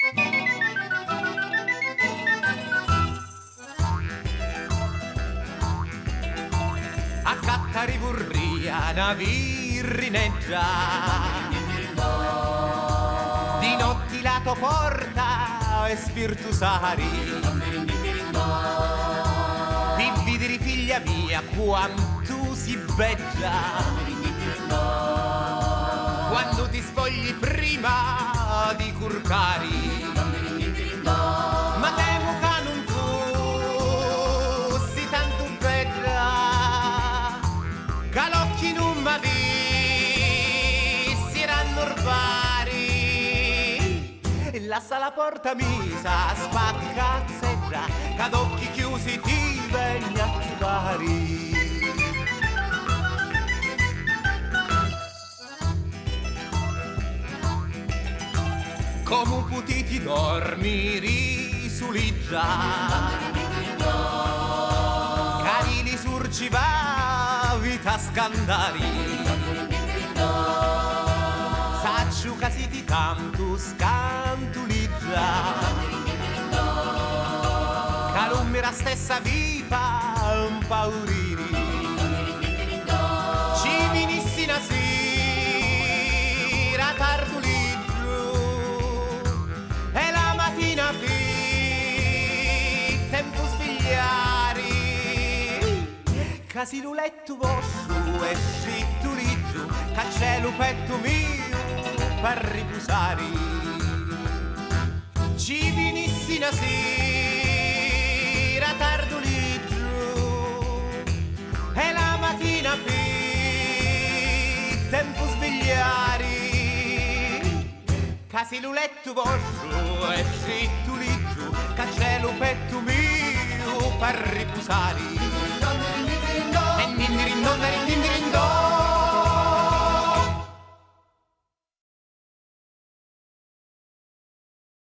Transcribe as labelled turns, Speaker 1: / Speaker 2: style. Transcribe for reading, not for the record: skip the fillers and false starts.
Speaker 1: A cattari burria una virrineggia, di notti lato porta e spirtusari, di videre figlia mia quanto si beggia, quando ti spogli prima di curcari, ma temo che non fossi tanto bella, che l'occhi non mi vissiranno orbari, e lascia la porta misa spaccazzetta, che ad occhi chiusi ti venni a trovare. Come potete dormire sull'iggia, carini surgiva vita scandali, saccio che siete tanto scantuliggia, che non mi la stessa vita un pauriri, ci vinissi una sera tardo tempo svegliari, casi luletto vostro e scritto liggio, che c'è lo petto mio per riposare. Ci vinissi una sera tardo liggio e la mattina per tempo svegliari, casi luletto vostro e scritto liggio, che c'è lo petto mio per riposare.